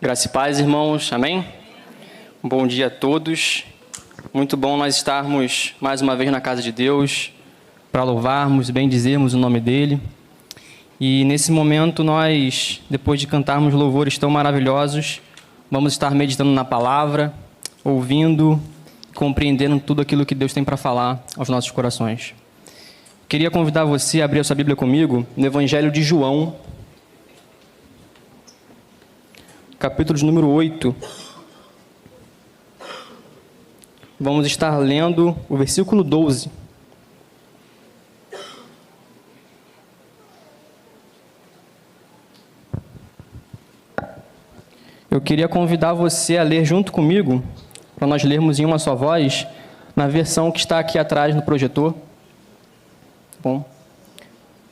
Graça e paz, irmãos. Amém? Bom dia a todos. Muito bom nós estarmos mais uma vez na casa de Deus para louvarmos e bendizermos o nome dEle. E nesse momento nós, depois de cantarmos louvores tão maravilhosos, vamos estar meditando na palavra, ouvindo, compreendendo tudo aquilo que Deus tem para falar aos nossos corações. Queria convidar você a abrir a sua Bíblia comigo no Evangelho de João, capítulo de número 8. Vamos estar lendo o versículo 12. Eu queria convidar você a ler junto comigo, para nós lermos em uma só voz, na versão que está aqui atrás no projetor. Bom,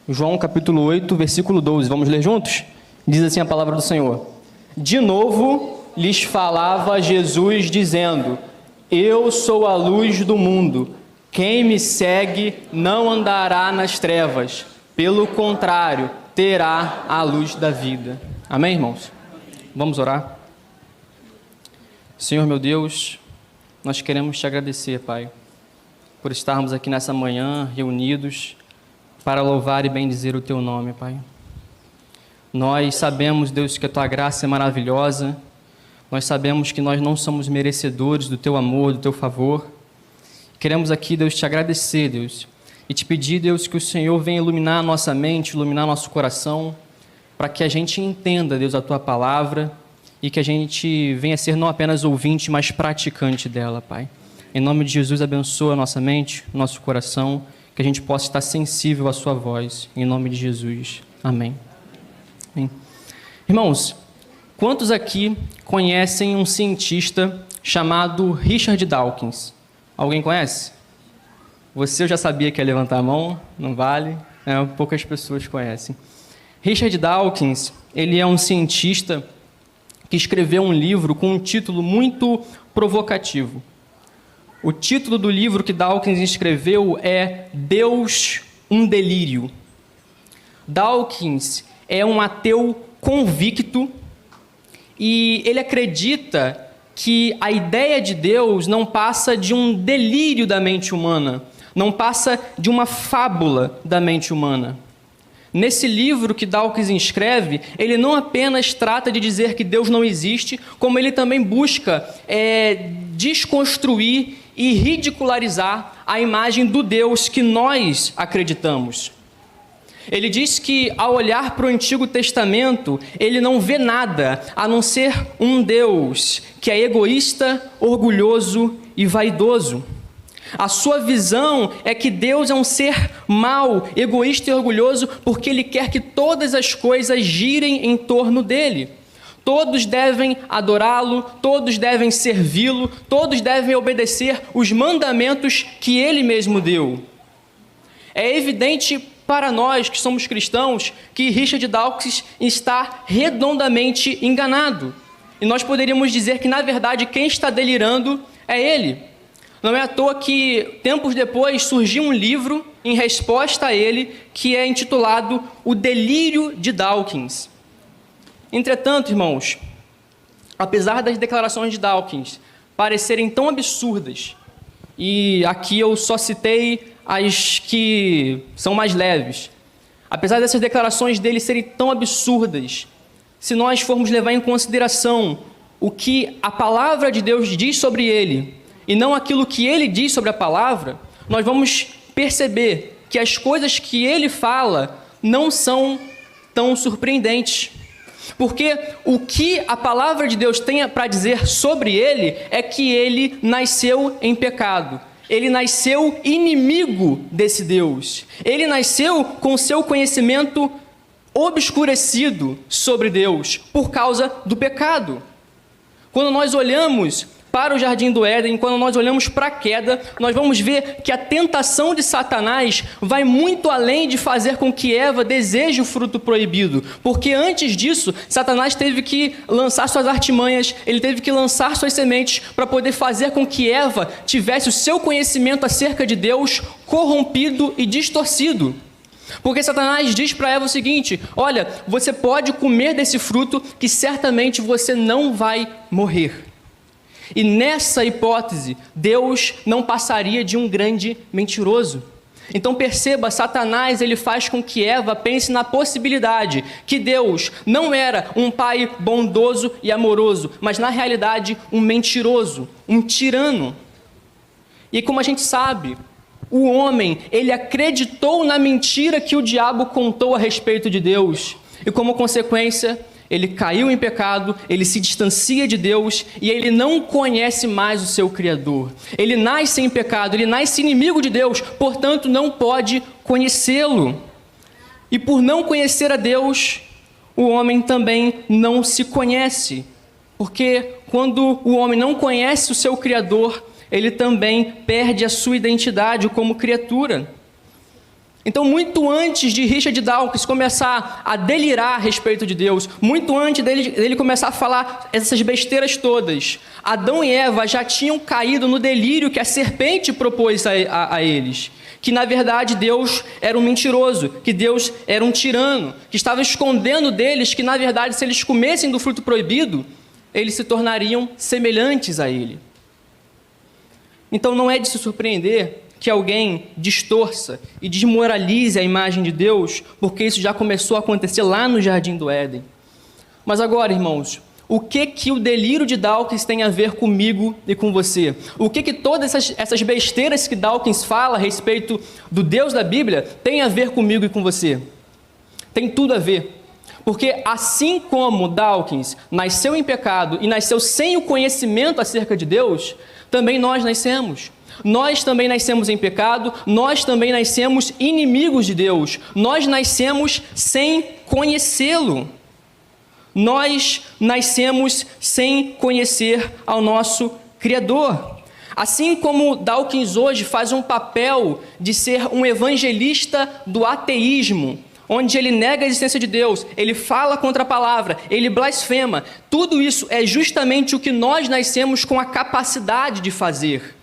João capítulo 8, versículo 12. Vamos ler juntos? Diz assim a palavra do Senhor. De novo lhes falava Jesus, dizendo: Eu sou a luz do mundo. Quem me segue não andará nas trevas. Pelo contrário, terá a luz da vida. Amém, irmãos? Vamos orar? Senhor, meu Deus, nós queremos te agradecer, Pai, por estarmos aqui nessa manhã reunidos para louvar e bendizer o teu nome, Pai. Nós sabemos, Deus, que a tua graça é maravilhosa. Nós sabemos que nós não somos merecedores do teu amor, do teu favor. Queremos aqui, Deus, te agradecer, Deus, e te pedir, Deus, que o Senhor venha iluminar a nossa mente, iluminar nosso coração, para que a gente entenda, Deus, a tua palavra e que a gente venha ser não apenas ouvinte, mas praticante dela, Pai. Em nome de Jesus, abençoa a nossa mente, nosso coração, que a gente possa estar sensível à sua voz. Em nome de Jesus. Amém. Amém. Irmãos, quantos aqui conhecem um cientista chamado Richard Dawkins? Alguém conhece? Você eu já sabia que ia levantar a mão, não vale, poucas pessoas conhecem. Richard Dawkins, ele é um cientista que escreveu um livro com um título muito provocativo. O título do livro que Dawkins escreveu é Deus, um delírio. Dawkins é um ateu convicto e ele acredita que a ideia de Deus não passa de um delírio da mente humana, não passa de uma fábula da mente humana. Nesse livro que Dawkins escreve, ele não apenas trata de dizer que Deus não existe, como ele também busca desconstruir e ridicularizar a imagem do Deus que nós acreditamos. Ele diz que, ao olhar para o Antigo Testamento, ele não vê nada a não ser um Deus que é egoísta, orgulhoso e vaidoso. A sua visão é que Deus é um ser mau, egoísta e orgulhoso, porque Ele quer que todas as coisas girem em torno dele. Todos devem adorá-lo, todos devem servi-lo, todos devem obedecer os mandamentos que Ele mesmo deu. É evidente para nós que somos cristãos que Richard Dawkins está redondamente enganado. E nós poderíamos dizer que, na verdade, quem está delirando é ele. Não é à toa que, tempos depois, surgiu um livro em resposta a ele, que é intitulado O Delírio de Dawkins. Entretanto, irmãos, apesar das declarações de Dawkins parecerem tão absurdas, e aqui eu só citei as que são mais leves, apesar dessas declarações dele serem tão absurdas, se nós formos levar em consideração o que a palavra de Deus diz sobre ele, e não aquilo que ele diz sobre a palavra, nós vamos perceber que as coisas que ele fala não são tão surpreendentes. Porque o que a palavra de Deus tem para dizer sobre ele é que ele nasceu em pecado. Ele nasceu inimigo desse Deus. Ele nasceu com seu conhecimento obscurecido sobre Deus por causa do pecado. Quando nós olhamos para o Jardim do Éden, quando nós olhamos para a queda, nós vamos ver que a tentação de Satanás vai muito além de fazer com que Eva deseje o fruto proibido, porque antes disso, Satanás teve que lançar suas artimanhas, ele teve que lançar suas sementes para poder fazer com que Eva tivesse o seu conhecimento acerca de Deus corrompido e distorcido. Porque Satanás diz para Eva o seguinte: olha, você pode comer desse fruto que certamente você não vai morrer. E nessa hipótese, Deus não passaria de um grande mentiroso. Então perceba, Satanás ele faz com que Eva pense na possibilidade que Deus não era um pai bondoso e amoroso, mas na realidade um mentiroso, um tirano. E como a gente sabe, o homem, ele acreditou na mentira que o diabo contou a respeito de Deus. E como consequência, ele caiu em pecado, ele se distancia de Deus e ele não conhece mais o seu Criador. Ele nasce em pecado, ele nasce inimigo de Deus, portanto não pode conhecê-lo. E por não conhecer a Deus, o homem também não se conhece. Porque quando o homem não conhece o seu Criador, ele também perde a sua identidade como criatura. Então, muito antes de Richard Dawkins começar a delirar a respeito de Deus, muito antes dele começar a falar essas besteiras todas, Adão e Eva já tinham caído no delírio que a serpente propôs a eles. Que, na verdade, Deus era um mentiroso, que Deus era um tirano, que estava escondendo deles que, na verdade, se eles comessem do fruto proibido, eles se tornariam semelhantes a ele. Então não é de se surpreender que alguém distorça e desmoralize a imagem de Deus, porque isso já começou a acontecer lá no Jardim do Éden. Mas agora, irmãos, o que o delírio de Dawkins tem a ver comigo e com você? O que todas essas besteiras que Dawkins fala a respeito do Deus da Bíblia tem a ver comigo e com você? Tem tudo a ver. Porque assim como Dawkins nasceu em pecado e nasceu sem o conhecimento acerca de Deus, também nós nascemos. Nós também nascemos em pecado, nós também nascemos inimigos de Deus. Nós nascemos sem conhecê-lo. Nós nascemos sem conhecer ao nosso Criador. Assim como Dawkins hoje faz um papel de ser um evangelista do ateísmo, onde ele nega a existência de Deus, ele fala contra a palavra, ele blasfema. Tudo isso é justamente o que nós nascemos com a capacidade de fazer.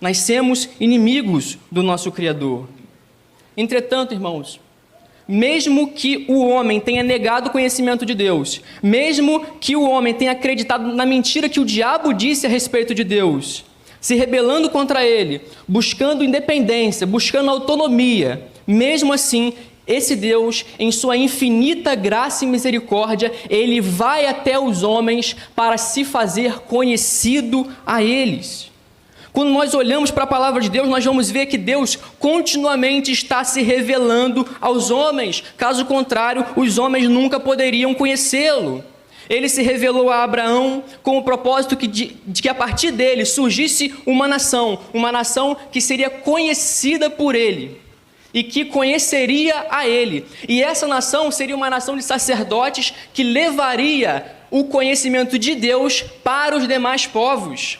Nascemos inimigos do nosso Criador. Entretanto, irmãos, mesmo que o homem tenha negado o conhecimento de Deus, mesmo que o homem tenha acreditado na mentira que o diabo disse a respeito de Deus, se rebelando contra ele, buscando independência, buscando autonomia, mesmo assim, esse Deus, em sua infinita graça e misericórdia, ele vai até os homens para se fazer conhecido a eles. Quando nós olhamos para a palavra de Deus, nós vamos ver que Deus continuamente está se revelando aos homens. Caso contrário, os homens nunca poderiam conhecê-lo. Ele se revelou a Abraão com o propósito de que a partir dele surgisse uma nação que seria conhecida por ele e que conheceria a ele. E essa nação seria uma nação de sacerdotes que levaria o conhecimento de Deus para os demais povos.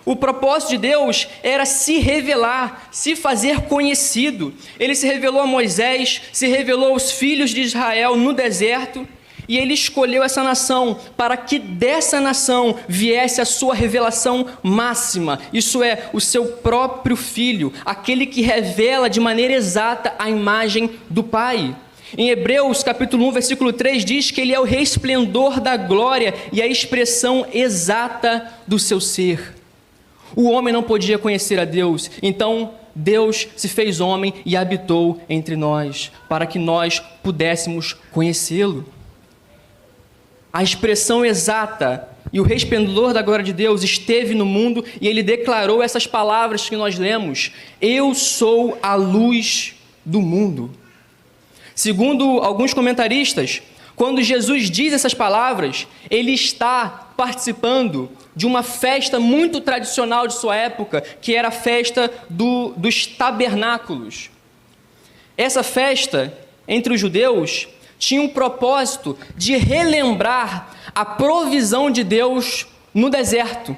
O propósito de Deus era se revelar, se fazer conhecido. Ele se revelou a Moisés, se revelou aos filhos de Israel no deserto, e ele escolheu essa nação para que dessa nação viesse a sua revelação máxima. Isso é, o seu próprio Filho, aquele que revela de maneira exata a imagem do Pai. Em Hebreus capítulo 1, versículo 3, diz que ele é o resplendor da glória e a expressão exata do seu ser. O homem não podia conhecer a Deus, então Deus se fez homem e habitou entre nós, para que nós pudéssemos conhecê-lo. A expressão exata e o resplendor da glória de Deus esteve no mundo e ele declarou essas palavras que nós lemos: eu sou a luz do mundo. Segundo alguns comentaristas, quando Jesus diz essas palavras, ele está participando de uma festa muito tradicional de sua época, que era a festa dos tabernáculos. Essa festa, entre os judeus, tinha um propósito de relembrar a provisão de Deus no deserto,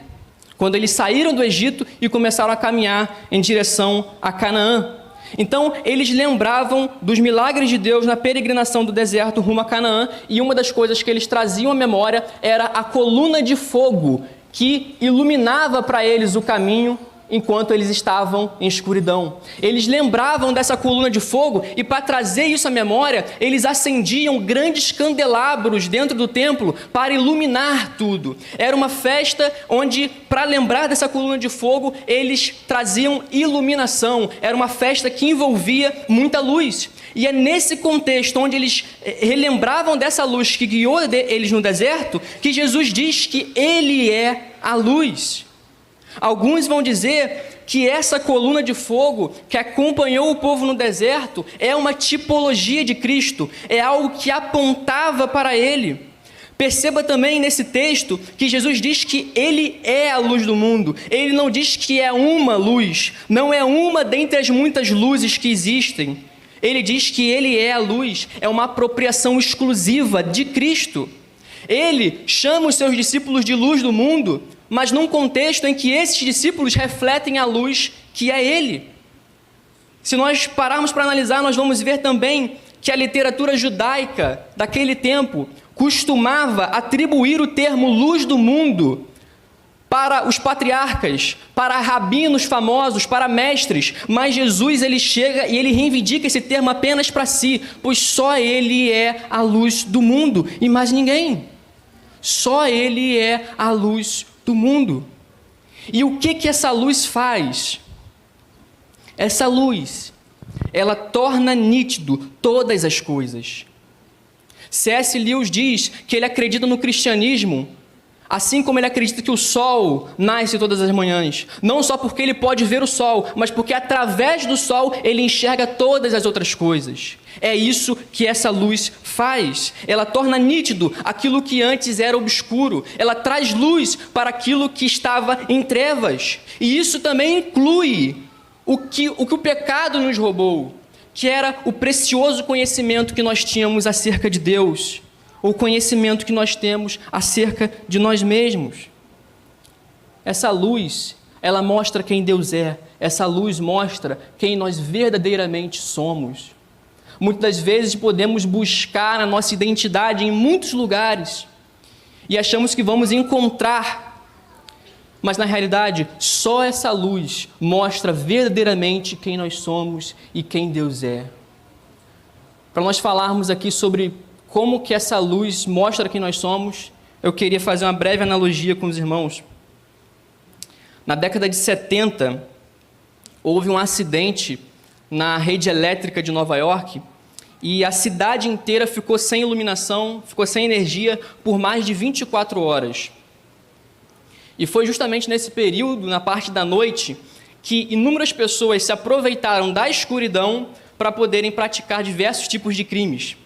quando eles saíram do Egito e começaram a caminhar em direção a Canaã. Então, eles lembravam dos milagres de Deus na peregrinação do deserto rumo a Canaã, e uma das coisas que eles traziam à memória era a coluna de fogo que iluminava para eles o caminho enquanto eles estavam em escuridão. Eles lembravam dessa coluna de fogo e, para trazer isso à memória, eles acendiam grandes candelabros dentro do templo para iluminar tudo. Era uma festa onde, para lembrar dessa coluna de fogo, eles traziam iluminação. Era uma festa que envolvia muita luz. E é nesse contexto onde eles relembravam dessa luz que guiou eles no deserto, que Jesus diz que Ele é a luz. Alguns vão dizer que essa coluna de fogo que acompanhou o povo no deserto é uma tipologia de Cristo, é algo que apontava para Ele. Perceba também nesse texto que Jesus diz que Ele é a luz do mundo. Ele não diz que é uma luz, não é uma dentre as muitas luzes que existem. Ele diz que Ele é a luz, é uma apropriação exclusiva de Cristo. Ele chama os seus discípulos de luz do mundo, mas num contexto em que esses discípulos refletem a luz que é Ele. Se nós pararmos para analisar, nós vamos ver também que a literatura judaica daquele tempo costumava atribuir o termo luz do mundo para os patriarcas, para rabinos famosos, para mestres, mas Jesus ele chega e ele reivindica esse termo apenas para si, pois só Ele é a luz do mundo e mais ninguém. Só Ele é a luz do mundo. E o que essa luz faz? Essa luz, ela torna nítido todas as coisas. C.S. Lewis diz que ele acredita no cristianismo, assim como ele acredita que o sol nasce todas as manhãs, não só porque ele pode ver o sol, mas porque através do sol ele enxerga todas as outras coisas. É isso que essa luz faz. Ela torna nítido aquilo que antes era obscuro. Ela traz luz para aquilo que estava em trevas. E isso também inclui o que o pecado nos roubou, que era o precioso conhecimento que nós tínhamos acerca de Deus, o conhecimento que nós temos acerca de nós mesmos. Essa luz, ela mostra quem Deus é. Essa luz mostra quem nós verdadeiramente somos. Muitas das vezes podemos buscar a nossa identidade em muitos lugares e achamos que vamos encontrar, mas na realidade só essa luz mostra verdadeiramente quem nós somos e quem Deus é. Para nós falarmos aqui sobre como que essa luz mostra quem nós somos, eu queria fazer uma breve analogia com os irmãos. Na década de 70, houve um acidente na rede elétrica de Nova York e a cidade inteira ficou sem iluminação, ficou sem energia por mais de 24 horas. E foi justamente nesse período, na parte da noite, que inúmeras pessoas se aproveitaram da escuridão para poderem praticar diversos tipos de crimes.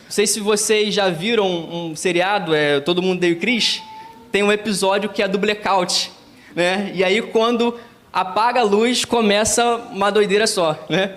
Não sei se vocês já viram um seriado, Todo Mundo Odeia o Chris, tem um episódio que é do blackout, né? E aí quando apaga a luz, começa uma doideira só, né?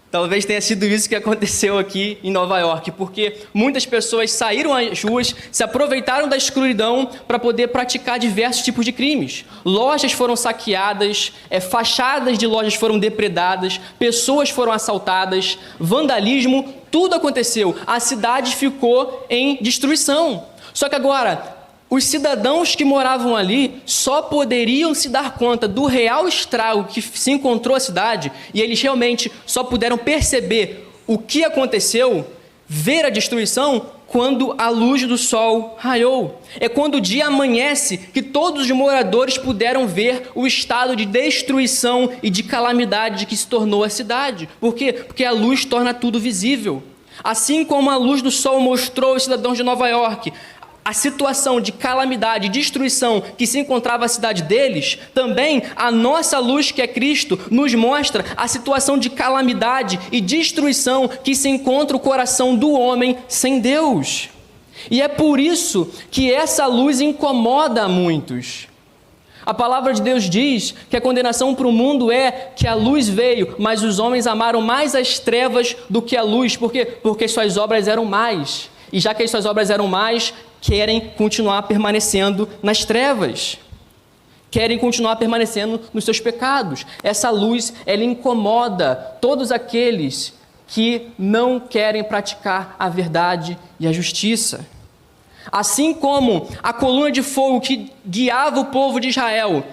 Talvez tenha sido isso que aconteceu aqui em Nova York, porque muitas pessoas saíram às ruas, se aproveitaram da escuridão para poder praticar diversos tipos de crimes. Lojas foram saqueadas, fachadas de lojas foram depredadas, pessoas foram assaltadas, vandalismo, tudo aconteceu. A cidade ficou em destruição. Só que agora, os cidadãos que moravam ali só poderiam se dar conta do real estrago que se encontrou a cidade, e eles realmente só puderam perceber o que aconteceu, ver a destruição, quando a luz do sol raiou. É quando o dia amanhece que todos os moradores puderam ver o estado de destruição e de calamidade que se tornou a cidade. Por quê? Porque a luz torna tudo visível. Assim como a luz do sol mostrou aos cidadãos de Nova York a situação de calamidade e destruição que se encontrava a cidade deles, também a nossa luz, que é Cristo, nos mostra a situação de calamidade e destruição que se encontra o coração do homem sem Deus. E é por isso que essa luz incomoda a muitos. A palavra de Deus diz que a condenação para o mundo é que a luz veio, mas os homens amaram mais as trevas do que a luz. Por quê? Porque suas obras eram más. E já que as suas obras eram más, querem continuar permanecendo nas trevas. Querem continuar permanecendo nos seus pecados. Essa luz, ela incomoda todos aqueles que não querem praticar a verdade e a justiça. Assim como a coluna de fogo que guiava o povo de Israel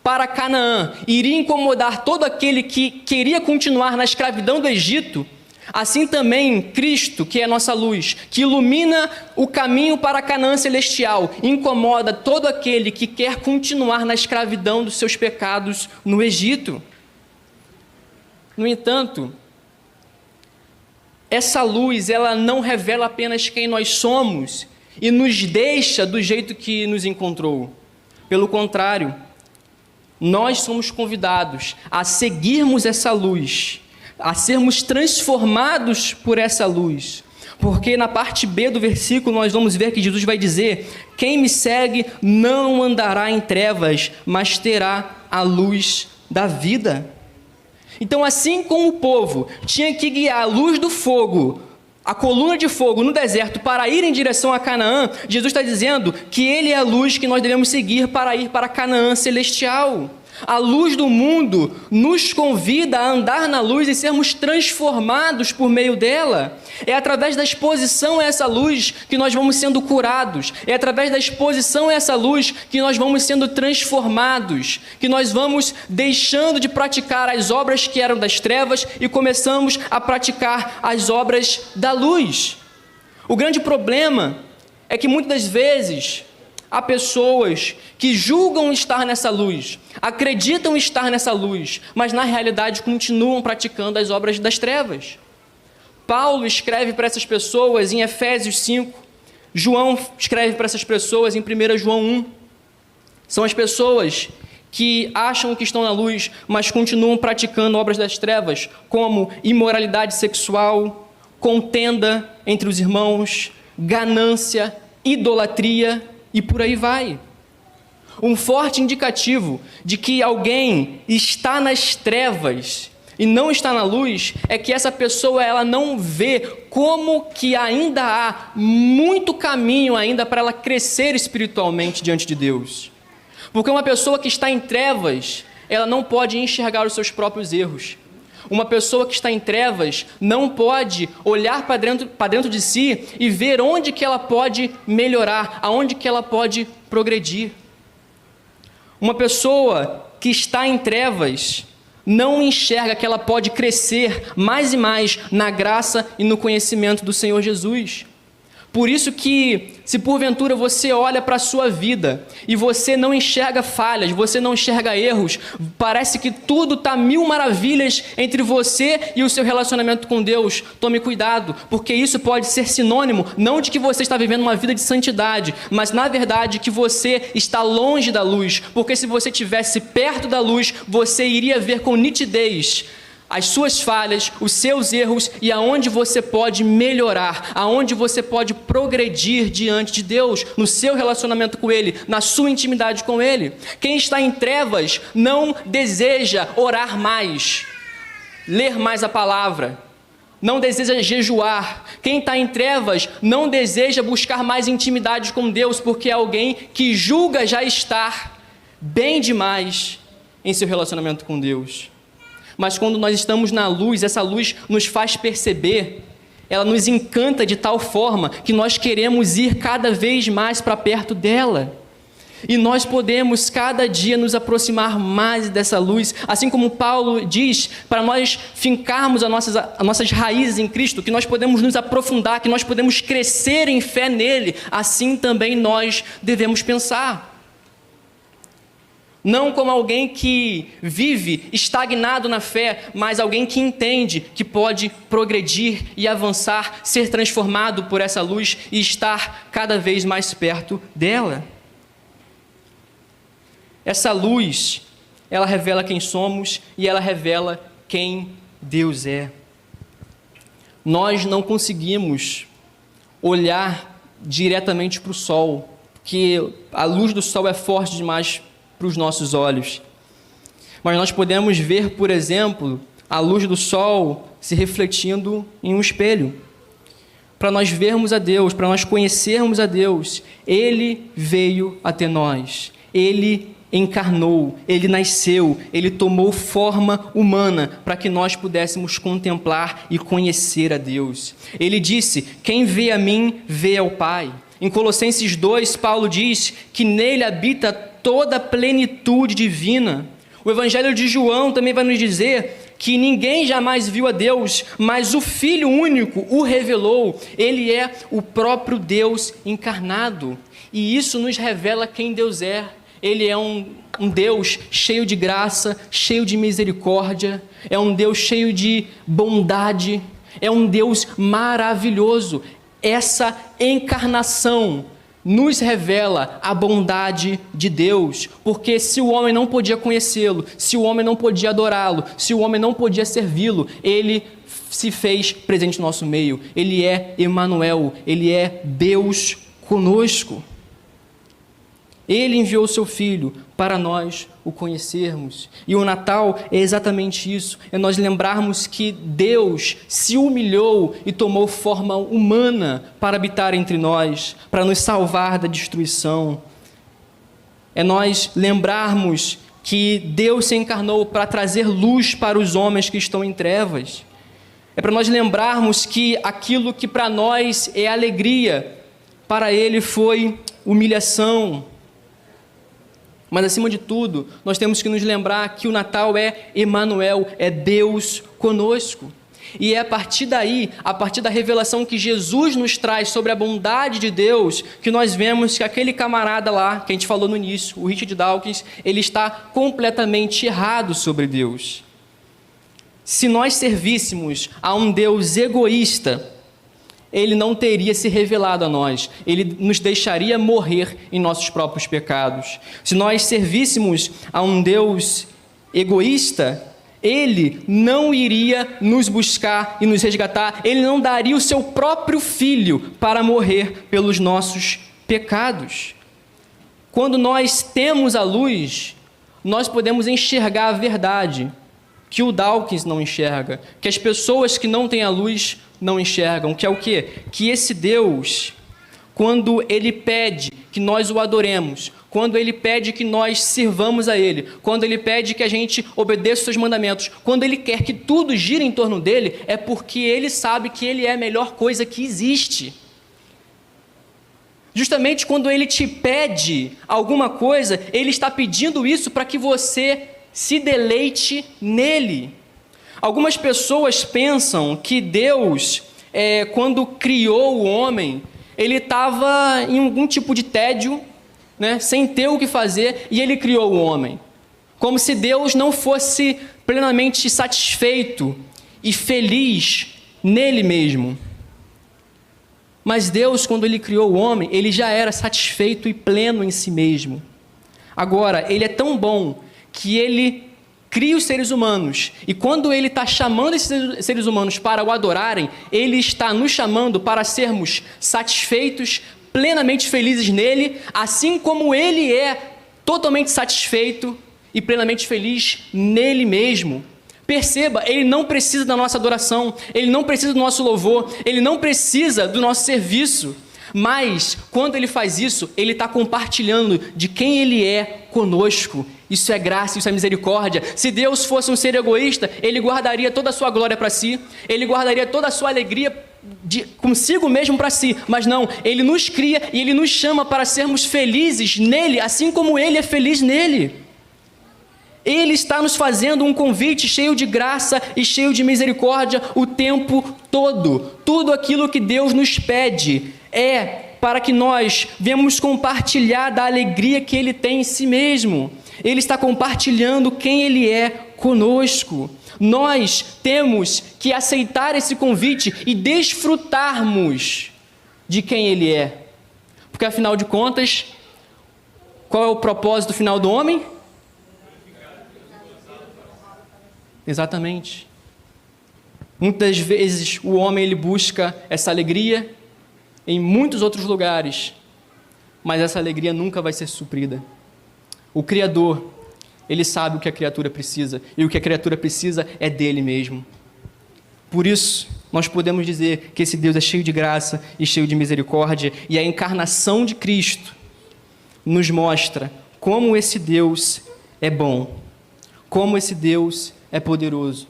para Canaã iria incomodar todo aquele que queria continuar na escravidão do Egito, assim também Cristo, que é a nossa luz, que ilumina o caminho para Canaã celestial, incomoda todo aquele que quer continuar na escravidão dos seus pecados no Egito. No entanto, essa luz, ela não revela apenas quem nós somos e nos deixa do jeito que nos encontrou. Pelo contrário, nós somos convidados a seguirmos essa luz, a sermos transformados por essa luz. Porque na parte B do versículo nós vamos ver que Jesus vai dizer: quem me segue não andará em trevas, mas terá a luz da vida. Então, assim como o povo tinha que guiar a luz do fogo, a coluna de fogo no deserto para ir em direção a Canaã, Jesus está dizendo que Ele é a luz que nós devemos seguir para ir para Canaã celestial. A luz do mundo nos convida a andar na luz e sermos transformados por meio dela. É através da exposição a essa luz que nós vamos sendo curados. É através da exposição a essa luz que nós vamos sendo transformados, que nós vamos deixando de praticar as obras que eram das trevas e começamos a praticar as obras da luz. O grande problema é que muitas das vezes há pessoas que julgam estar nessa luz, acreditam estar nessa luz, mas na realidade continuam praticando as obras das trevas. Paulo escreve para essas pessoas em Efésios 5, João escreve para essas pessoas em 1 João 1. São as pessoas que acham que estão na luz, mas continuam praticando obras das trevas, como imoralidade sexual, contenda entre os irmãos, ganância, idolatria, e por aí vai. Um forte indicativo de que alguém está nas trevas e não está na luz é que essa pessoa ela não vê como que ainda há muito caminho ainda para ela crescer espiritualmente diante de Deus. Porque uma pessoa que está em trevas, ela não pode enxergar os seus próprios erros. Uma pessoa que está em trevas não pode olhar para dentro de si e ver onde que ela pode melhorar, aonde que ela pode progredir. Uma pessoa que está em trevas não enxerga que ela pode crescer mais e mais na graça e no conhecimento do Senhor Jesus. Por isso que, se porventura você olha para a sua vida e você não enxerga falhas, você não enxerga erros, parece que tudo está mil maravilhas entre você e o seu relacionamento com Deus, tome cuidado, porque isso pode ser sinônimo, não de que você está vivendo uma vida de santidade, mas na verdade que você está longe da luz, porque se você estivesse perto da luz, você iria ver com nitidez as suas falhas, os seus erros e aonde você pode melhorar, aonde você pode progredir diante de Deus, no seu relacionamento com Ele, na sua intimidade com Ele. Quem está em trevas não deseja orar mais, ler mais a palavra, não deseja jejuar. Quem está em trevas não deseja buscar mais intimidade com Deus, porque é alguém que julga já estar bem demais em seu relacionamento com Deus. Mas quando nós estamos na luz, essa luz nos faz perceber, ela nos encanta de tal forma que nós queremos ir cada vez mais para perto dela. E nós podemos cada dia nos aproximar mais dessa luz, assim como Paulo diz, para nós fincarmos as nossas raízes em Cristo, que nós podemos nos aprofundar, que nós podemos crescer em fé nele, assim também nós devemos pensar. Não como alguém que vive estagnado na fé, mas alguém que entende que pode progredir e avançar, ser transformado por essa luz e estar cada vez mais perto dela. Essa luz, ela revela quem somos e ela revela quem Deus é. Nós não conseguimos olhar diretamente para o sol, porque a luz do sol é forte demais para os nossos olhos. Mas nós podemos ver, por exemplo, a luz do sol se refletindo em um espelho. Para nós vermos a Deus, para nós conhecermos a Deus, Ele veio até nós. Ele encarnou, Ele nasceu, Ele tomou forma humana para que nós pudéssemos contemplar e conhecer a Deus. Ele disse: quem vê a mim, vê ao Pai. Em Colossenses 2, Paulo diz que nele habita toda a plenitude divina. O Evangelho de João também vai nos dizer que ninguém jamais viu a Deus, mas o Filho único o revelou. Ele é o próprio Deus encarnado. E isso nos revela quem Deus é. Ele é um Deus cheio de graça, cheio de misericórdia, é um Deus cheio de bondade, é um Deus maravilhoso. Essa encarnação nos revela a bondade de Deus, porque se o homem não podia conhecê-lo, se o homem não podia adorá-lo, se o homem não podia servi-lo, ele se fez presente no nosso meio. Ele é Emanuel, ele é Deus conosco. Ele enviou o seu Filho para nós o conhecermos. E o Natal é exatamente isso. É nós lembrarmos que Deus se humilhou e tomou forma humana para habitar entre nós, para nos salvar da destruição. É nós lembrarmos que Deus se encarnou para trazer luz para os homens que estão em trevas. É para nós lembrarmos que aquilo que para nós é alegria, para Ele foi humilhação. Mas, acima de tudo, nós temos que nos lembrar que o Natal é Emanuel, é Deus conosco. E é a partir daí, a partir da revelação que Jesus nos traz sobre a bondade de Deus, que nós vemos que aquele camarada lá, que a gente falou no início, o Richard Dawkins, ele está completamente errado sobre Deus. Se nós servíssemos a um Deus egoísta, Ele não teria se revelado a nós. Ele nos deixaria morrer em nossos próprios pecados. Se nós servíssemos a um Deus egoísta, Ele não iria nos buscar e nos resgatar. Ele não daria o seu próprio Filho para morrer pelos nossos pecados. Quando nós temos a luz, nós podemos enxergar a verdade que o Dawkins não enxerga, que as pessoas que não têm a luz não enxergam, que é o quê? Que esse Deus, quando Ele pede que nós o adoremos, quando Ele pede que nós sirvamos a Ele, quando Ele pede que a gente obedeça os seus mandamentos, quando Ele quer que tudo gire em torno dEle, é porque Ele sabe que Ele é a melhor coisa que existe. Justamente quando Ele te pede alguma coisa, Ele está pedindo isso para que você se deleite nele. Algumas pessoas pensam que Deus, quando criou o homem, Ele estava em algum tipo de tédio, né, sem ter o que fazer, e Ele criou o homem. Como se Deus não fosse plenamente satisfeito e feliz nele mesmo. Mas Deus, quando Ele criou o homem, Ele já era satisfeito e pleno em si mesmo. Agora, Ele é tão bom que Ele cria os seres humanos, e quando Ele está chamando esses seres humanos para o adorarem, Ele está nos chamando para sermos satisfeitos, plenamente felizes nele, assim como Ele é totalmente satisfeito e plenamente feliz nele mesmo. Perceba, Ele não precisa da nossa adoração, Ele não precisa do nosso louvor, Ele não precisa do nosso serviço, mas quando Ele faz isso, Ele está compartilhando de quem Ele é conosco. Isso é graça, isso é misericórdia. Se Deus fosse um ser egoísta, Ele guardaria toda a sua glória para si, Ele guardaria toda a sua alegria consigo mesmo para si, mas não, Ele nos cria e Ele nos chama para sermos felizes nele, assim como Ele é feliz nele. Ele está nos fazendo um convite cheio de graça e cheio de misericórdia o tempo todo. Tudo aquilo que Deus nos pede é para que nós venhamos compartilhar da alegria que Ele tem em si mesmo. Ele está compartilhando quem Ele é conosco. Nós temos que aceitar esse convite e desfrutarmos de quem Ele é. Porque, afinal de contas, qual é o propósito final do homem? Exatamente. Muitas vezes o homem ele busca essa alegria em muitos outros lugares, mas essa alegria nunca vai ser suprida. O Criador, Ele sabe o que a criatura precisa, e o que a criatura precisa é dele mesmo. Por isso, nós podemos dizer que esse Deus é cheio de graça e cheio de misericórdia, e a encarnação de Cristo nos mostra como esse Deus é bom, como esse Deus é poderoso.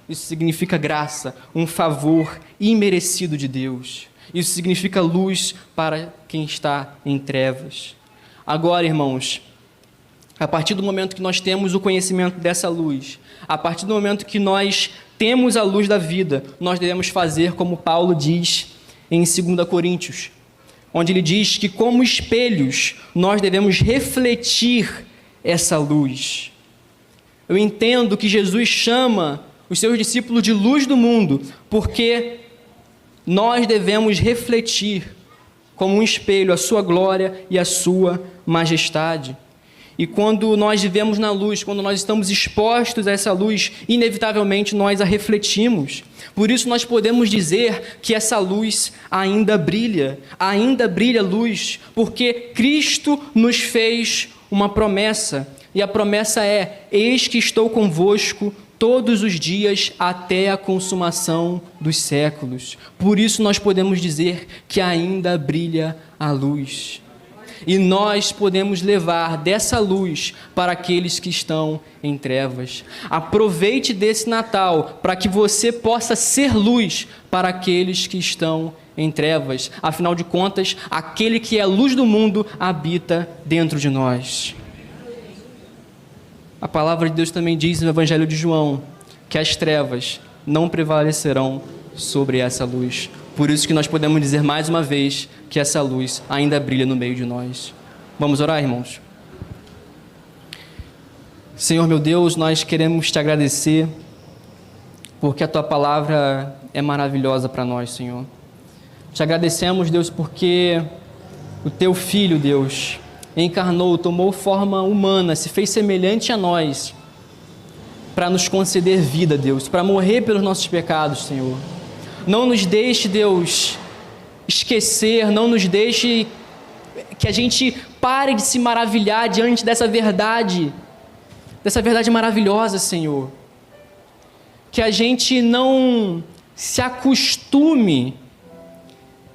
Isso significa graça, um favor imerecido de Deus. Isso significa luz para quem está em trevas. Agora, irmãos, A partir do momento que nós temos o conhecimento dessa luz, a partir do momento que nós temos a luz da vida, nós devemos fazer como Paulo diz em 2 Coríntios, onde ele diz que como espelhos nós devemos refletir essa luz. Eu entendo que Jesus chama os seus discípulos de luz do mundo, porque nós devemos refletir como um espelho a sua glória e a sua majestade. E quando nós vivemos na luz, quando nós estamos expostos a essa luz, inevitavelmente nós a refletimos. Por isso nós podemos dizer que essa luz ainda brilha luz, porque Cristo nos fez uma promessa. E a promessa é: eis que estou convosco todos os dias até a consumação dos séculos. Por isso nós podemos dizer que ainda brilha a luz. E nós podemos levar dessa luz para aqueles que estão em trevas. Aproveite desse Natal para que você possa ser luz para aqueles que estão em trevas. Afinal de contas, aquele que é a luz do mundo habita dentro de nós. A palavra de Deus também diz no Evangelho de João que as trevas não prevalecerão sobre essa luz. Por isso que nós podemos dizer mais uma vez que essa luz ainda brilha no meio de nós. Vamos orar, irmãos? Senhor meu Deus, nós queremos te agradecer porque a tua palavra é maravilhosa para nós, Senhor. Te agradecemos, Deus, porque o teu Filho, Deus, encarnou, tomou forma humana, se fez semelhante a nós para nos conceder vida, Deus, para morrer pelos nossos pecados, Senhor. Não nos deixe, Deus, esquecer, não nos deixe que a gente pare de se maravilhar diante dessa verdade maravilhosa, Senhor. Que a gente não se acostume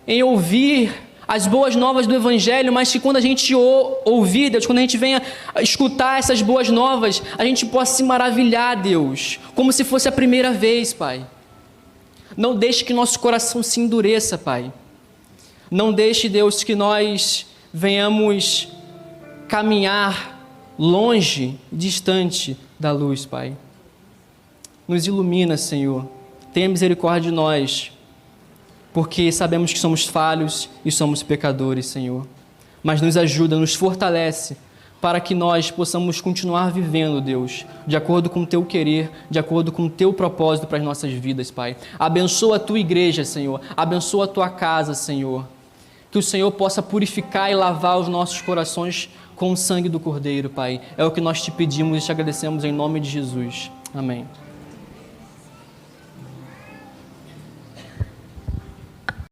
em ouvir as boas novas do Evangelho, mas que quando a gente ouvir, Deus, quando a gente venha escutar essas boas novas, a gente possa se maravilhar, Deus, como se fosse a primeira vez, Pai. Não deixe que nosso coração se endureça, Pai. Não deixe, Deus, que nós venhamos caminhar longe, distante da luz, Pai. Nos ilumina, Senhor. Tenha misericórdia de nós, porque sabemos que somos falhos e somos pecadores, Senhor. Mas nos ajuda, nos fortalece, para que nós possamos continuar vivendo, Deus, de acordo com o Teu querer, de acordo com o Teu propósito para as nossas vidas, Pai. Abençoa a Tua igreja, Senhor. Abençoa a Tua casa, Senhor. Que o Senhor possa purificar e lavar os nossos corações com o sangue do Cordeiro, Pai. É o que nós te pedimos e te agradecemos em nome de Jesus. Amém.